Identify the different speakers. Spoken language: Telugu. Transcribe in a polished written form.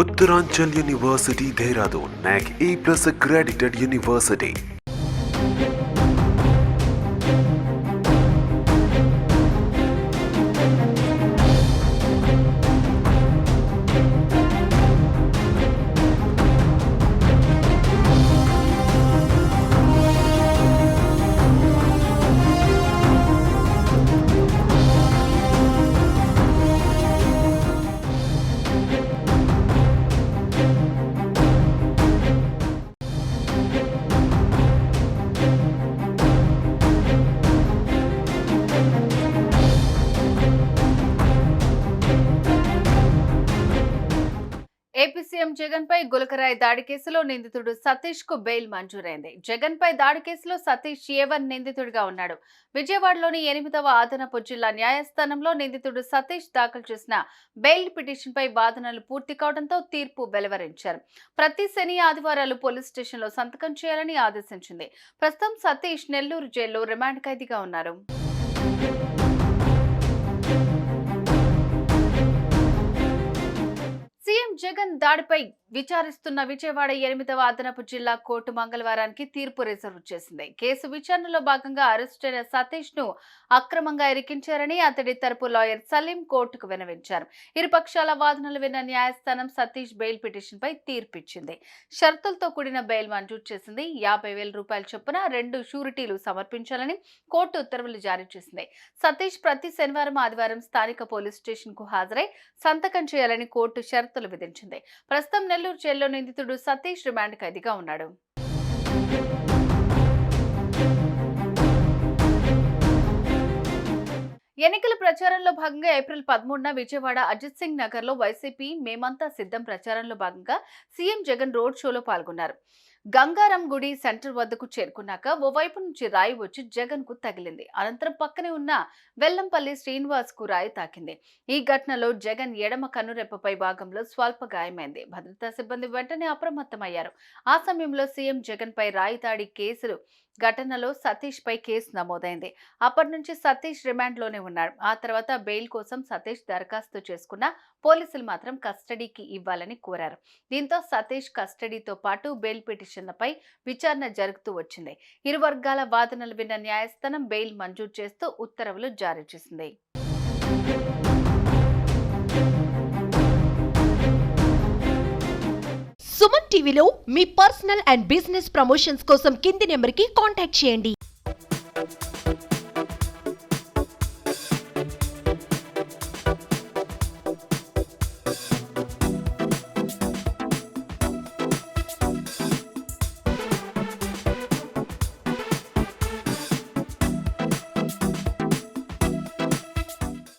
Speaker 1: Uttaranchal University, Dehradun, NAC A+ accredited university.
Speaker 2: AP CM Jagan పై గులకరాయి దాడి కేసులో నిందితుడు సతీష్ కు బెయిల్ మంజూరైంది. జగన్ పై దాడి కేసులో సతీష్ A1 నిందితుడిగా ఉన్నాడు. విజయవాడలోని 8వ అదనపు జిల్లా న్యాయస్థానంలో నిందితుడు సతీష్ దాఖలు చేసిన బెయిల్ పిటిషన్ పై వాదనలు పూర్తి కావడంతో తీర్పు వెలువరించారు. ప్రతి శని ఆదివారాలు పోలీస్ స్టేషన్లో సంతకం చేయాలని ఆదేశించింది. ప్రస్తుతం సతీష్ నెల్లూరు జైల్లో రిమాండ్ ఖైదీగా ఉన్నారు. సీఎం జగన్ దాడిపై విచారిస్తున్న విజయవాడ 8వ అదనపు జిల్లా కోర్టు మంగళవారానికి తీర్పు రిజర్వ్ చేసింది. కేసు విచారణలో భాగంగా అరెస్టైన సతీష్ ను అక్రమంగా ఇరికించారని అతడి తరపు లాయర్ సలీం కోర్టుకు విన్నవించారు. ఇరుపక్షాల వాదనలు విన్న న్యాయస్థానం సతీష్ బెయిల్ పిటిషన్ పై తీర్పిచ్చింది. షరతులతో కూడిన బెయిల్ మంజూరు చేసింది. 50,000 రూపాయల చొప్పున 2 షూరిటీలు సమర్పించాలని కోర్టు ఉత్తర్వులు జారీ చేసింది. సతీష్ ప్రతి శనివారం ఆదివారం స్థానిక పోలీస్ స్టేషన్ కు హాజరై సంతకం చేయాలని కోర్టు షరతులు విధించింది. ప్రస్తుతం నెల్లూరు జైల్లో నిందితుడు సతీష్ రిమాండ్ ఖైదీగా ఉన్నాడు. ఎన్నికల ప్రచారంలో భాగంగా ఏప్రిల్ 13న విజయవాడ అజిత్ సింగ్ నగర్ లో వైసీపీ మేమంతా సిద్ధం ప్రచారంలో భాగంగా సీఎం జగన్ రోడ్ షోలో పాల్గొన్నారు. గంగారం గుడి సెంటర్ వద్దకు చేరుకున్నాక ఓవైపు నుంచి రాయి వచ్చి జగన్ కు తగిలింది. అనంతరం పక్కనే ఉన్న వెల్లంపల్లి శ్రీనివాస్ కు రాయి తాకింది. ఈ ఘటనలో జగన్ ఎడమ కన్నురెప్పపై భాగంలో స్వల్ప గాయమైంది. భద్రతా సిబ్బంది వెంటనే అప్రమత్తమయ్యారు. ఆ సమయంలో సీఎం జగన్ పై రాయి దాడి కేసులు ఘటనలో సతీష్ పై కేసు నమోదైంది. అప్పటి నుంచి సతీష్ రిమాండ్ లోనే ఉన్నాడు. ఆ తర్వాత బెయిల్ కోసం సతీష్ దరఖాస్తు చేసుకున్న పోలీసులు మాత్రం కస్టడీకి ఇవ్వాలని కోరారు. దీంతో సతీష్ కస్టడీతో పాటు బెయిల్ పిటిషన్లపై విచారణ జరుగుతూ వచ్చింది. ఇరు వర్గాల వాదనలు విన్న న్యాయస్థానం బెయిల్ మంజూరు చేస్తూ ఉత్తర్వులు జారీ చేసింది.
Speaker 3: సుమన్ టీవీలో మీ పర్సనల్ అండ్ బిజినెస్ ప్రమోషన్స్ కోసం కింది నెంబర్కి కాంటాక్ట్ చేయండి.